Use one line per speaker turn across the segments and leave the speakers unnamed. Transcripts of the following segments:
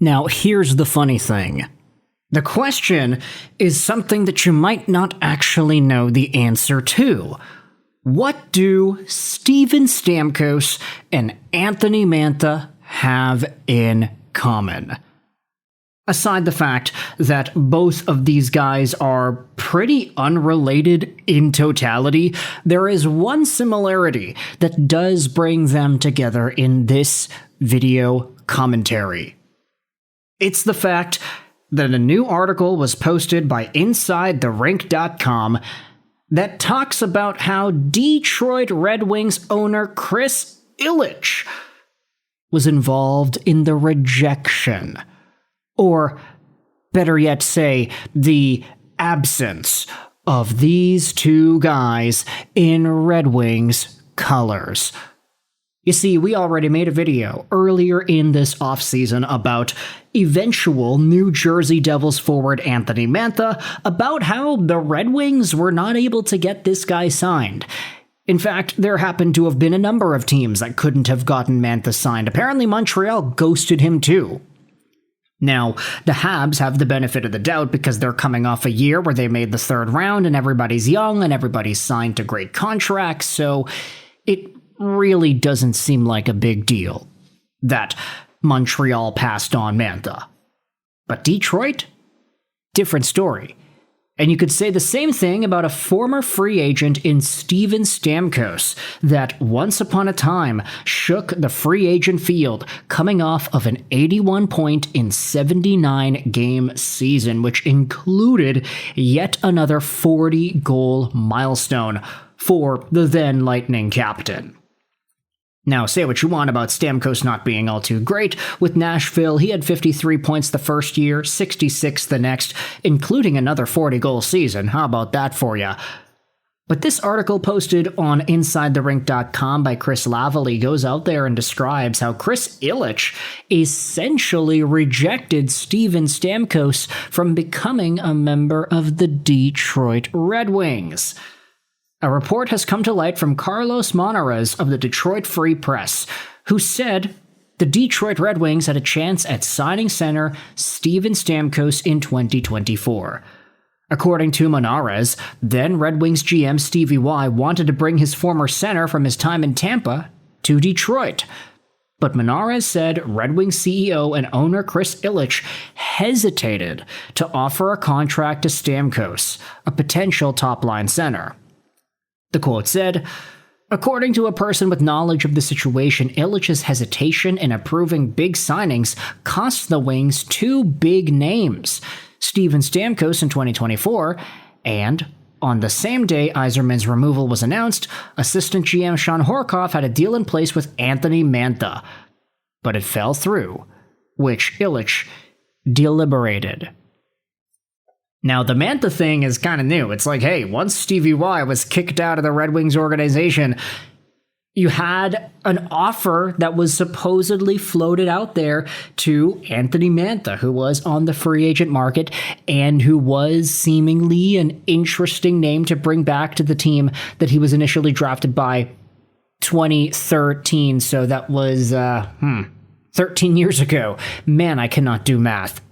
Now, here's the funny thing. The question is something that you might not actually know the answer to. What do Steven Stamkos and Anthony Mantha have in common? Aside the fact that both of these guys are pretty unrelated in totality, there is one similarity that does bring them together in this video commentary. It's the fact that a new article was posted by InsideTheRink.com that talks about how Detroit Red Wings owner Chris Illitch was involved in the rejection, or better yet say, the absence of these two guys in Red Wings colors. You see, we already made a video earlier in this offseason about eventual New Jersey Devils forward Anthony Mantha, about how the Red Wings were not able to get this guy signed. In fact, there happened to have been a number of teams that couldn't have gotten Mantha signed. Apparently Montreal ghosted him too. Now, the Habs have the benefit of the doubt because they're coming off a year where they made the third round and everybody's young and everybody's signed to great contracts, so it really doesn't seem like a big deal that Montreal passed on Mantha. But Detroit? Different story. And you could say the same thing about a former free agent in Steven Stamkos that once upon a time shook the free agent field, coming off of an 81-point in 79-game season, which included yet another 40-goal milestone for the then Lightning captain. Now, say what you want about Stamkos not being all too great. With Nashville, he had 53 points the first year, 66 the next, including another 40-goal season. How about that for ya? But this article posted on InsideTheRink.com by Chris Lavallee goes out there and describes how Chris Illitch essentially rejected Steven Stamkos from becoming a member of the Detroit Red Wings. A report has come to light from Carlos Monarez of the Detroit Free Press, who said the Detroit Red Wings had a chance at signing center Steven Stamkos in 2024. According to Monarez, then Red Wings GM Stevie Y wanted to bring his former center from his time in Tampa to Detroit. But Monarez said Red Wings CEO and owner Chris Illitch hesitated to offer a contract to Stamkos, a potential top-line center. The quote said, according to a person with knowledge of the situation, Illich's hesitation in approving big signings cost the Wings two big names, Steven Stamkos in 2024, and on the same day Yzerman's removal was announced, assistant GM Sean Horkoff had a deal in place with Anthony Mantha, but it fell through, which Illitch deliberated. Now, the Mantha thing is kind of new. It's like, hey, once Stevie Y was kicked out of the Red Wings organization, you had an offer that was supposedly floated out there to Anthony Mantha, who was on the free agent market and who was seemingly an interesting name to bring back to the team that he was initially drafted by 2013. So that was, 13 years ago. Man, I cannot do math.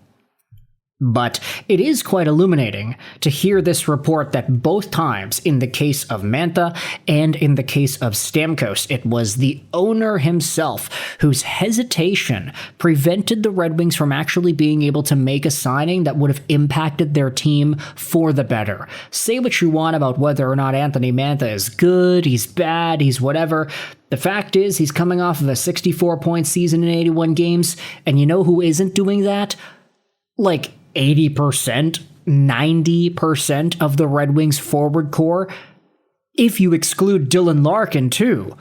But it is quite illuminating to hear this report that both times, in the case of Mantha and in the case of Stamkos, it was the owner himself whose hesitation prevented the Red Wings from actually being able to make a signing that would have impacted their team for the better. Say what you want about whether or not Anthony Mantha is good, he's bad, he's whatever. The fact is, he's coming off of a 64-point season in 81 games, and you know who isn't doing that? Like 80%, 90% of the Red Wings forward core, if you exclude Dylan Larkin too.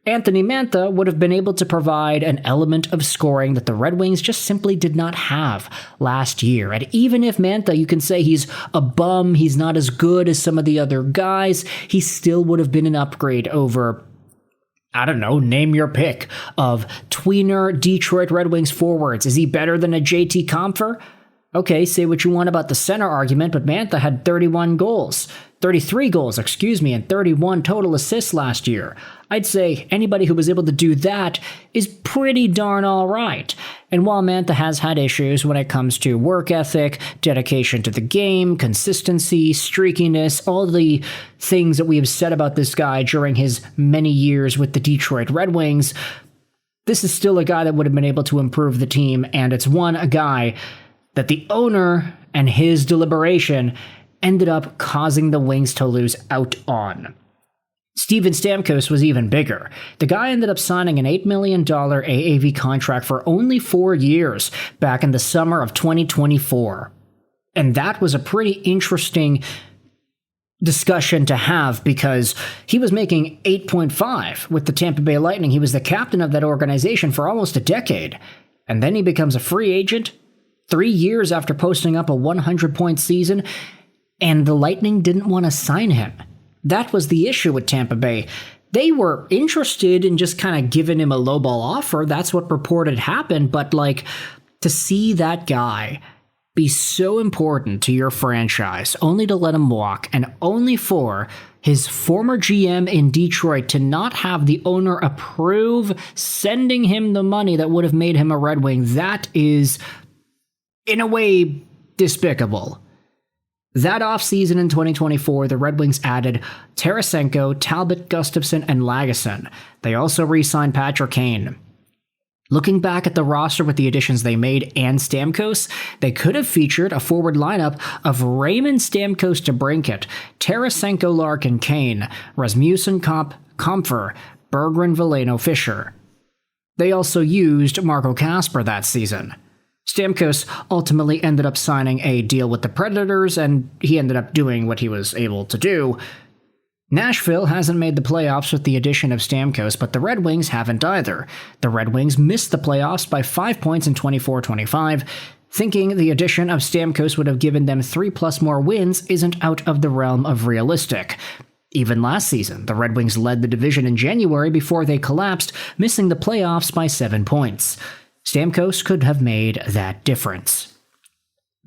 Anthony Mantha would have been able to provide an element of scoring that the Red Wings just simply did not have last year. And even if Mantha, you can say he's a bum, he's not as good as some of the other guys, he still would have been an upgrade over, I don't know, name your pick, of tweener Detroit Red Wings forwards. Is he better than a JT Compher? Okay, say what you want about the center argument, but Mantha had 31 goals. 33 goals, and 31 total assists last year. I'd say anybody who was able to do that is pretty darn all right. And while Mantha has had issues when it comes to work ethic, dedication to the game, consistency, streakiness, all the things that we have said about this guy during his many years with the Detroit Red Wings, this is still a guy that would have been able to improve the team, and it's a guy that the owner and his deliberation ended up causing the Wings to lose out on. Steven Stamkos was even bigger. The guy ended up signing an $8 million AAV contract for only 4 years back in the summer of 2024. And that was a pretty interesting discussion to have because he was making 8.5 with the Tampa Bay Lightning. He was the captain of that organization for almost a decade. And then he becomes a free agent 3 years after posting up a 100-point season, and the Lightning didn't want to sign him. That was the issue with Tampa Bay. They were interested in just kind of giving him a lowball offer. That's what reported happened. But to see that guy be so important to your franchise, only to let him walk, and only for his former GM in Detroit to not have the owner approve sending him the money that would have made him a Red Wing, that is, in a way, despicable. That offseason in 2024, the Red Wings added Tarasenko, Talbot, Gustafsson, and Lagesson. They also re-signed Patrick Kane. Looking back at the roster with the additions they made and Stamkos, they could have featured a forward lineup of Raymond Stamkos to Brinkett, Tarasenko, Larkin, Kane, Rasmussen, Comfer, Berggren, Veleno, Fisher. They also used Marco Kasper that season. Stamkos ultimately ended up signing a deal with the Predators, and he ended up doing what he was able to do. Nashville hasn't made the playoffs with the addition of Stamkos, but the Red Wings haven't either. The Red Wings missed the playoffs by 5 points in 24-25. Thinking the addition of Stamkos would have given them 3+ more wins isn't out of the realm of realistic. Even last season, the Red Wings led the division in January before they collapsed, missing the playoffs by 7 points. Stamkos could have made that difference.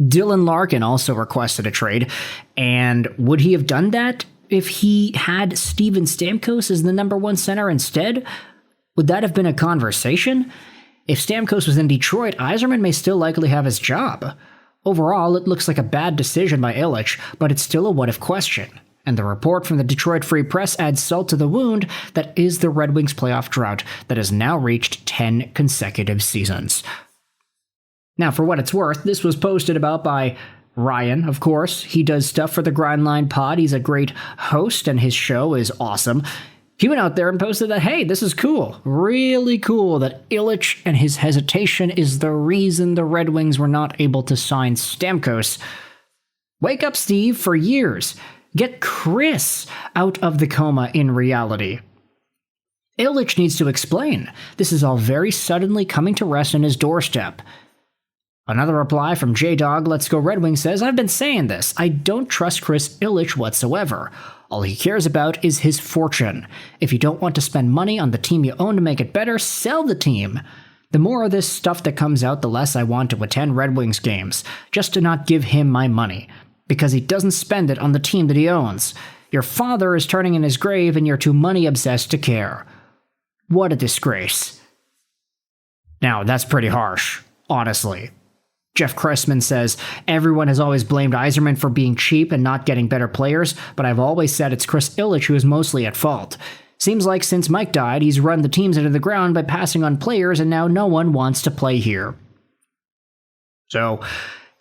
Dylan Larkin also requested a trade, and would he have done that if he had Steven Stamkos as the number 1 center instead? Would that have been a conversation? If Stamkos was in Detroit, Yzerman may still likely have his job. Overall, it looks like a bad decision by Illitch, but it's still a what-if question. And the report from the Detroit Free Press adds salt to the wound that is the Red Wings playoff drought that has now reached 10 consecutive seasons. Now, for what it's worth, this was posted about by Ryan, of course. He does stuff for the Grindline Pod. He's a great host, and his show is awesome. He went out there and posted that, hey, this is cool. Really cool that Illitch and his hesitation is the reason the Red Wings were not able to sign Stamkos. Wake up, Steve, for years. Get Chris out of the coma in reality. Illitch needs to explain. This is all very suddenly coming to rest on his doorstep. Another reply from J-Dog Let's Go Red Wings says, I've been saying this. I don't trust Chris Illitch whatsoever. All he cares about is his fortune. If you don't want to spend money on the team you own to make it better, sell the team. The more of this stuff that comes out, the less I want to attend Red Wings games, just to not give him my money. Because he doesn't spend it on the team that he owns. Your father is turning in his grave and you're too money-obsessed to care. What a disgrace. Now, that's pretty harsh, honestly. Jeff Cressman says, everyone has always blamed Yzerman for being cheap and not getting better players, but I've always said it's Chris Illitch who is mostly at fault. Seems like since Mike died, he's run the teams into the ground by passing on players and now no one wants to play here. So,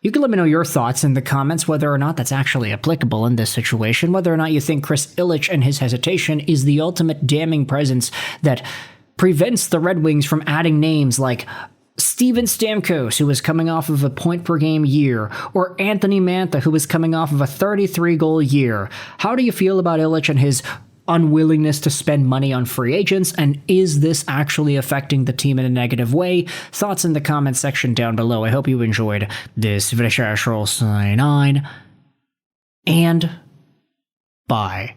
you can let me know your thoughts in the comments whether or not that's actually applicable in this situation, whether or not you think Chris Illitch and his hesitation is the ultimate damning presence that prevents the Red Wings from adding names like Steven Stamkos, who was coming off of a point-per-game year, or Anthony Mantha, who was coming off of a 33-goal year. How do you feel about Illitch and his unwillingness to spend money on free agents, and is this actually affecting the team in a negative way? Thoughts in the comment section down below. I hope you enjoyed this video. Sign on, and bye.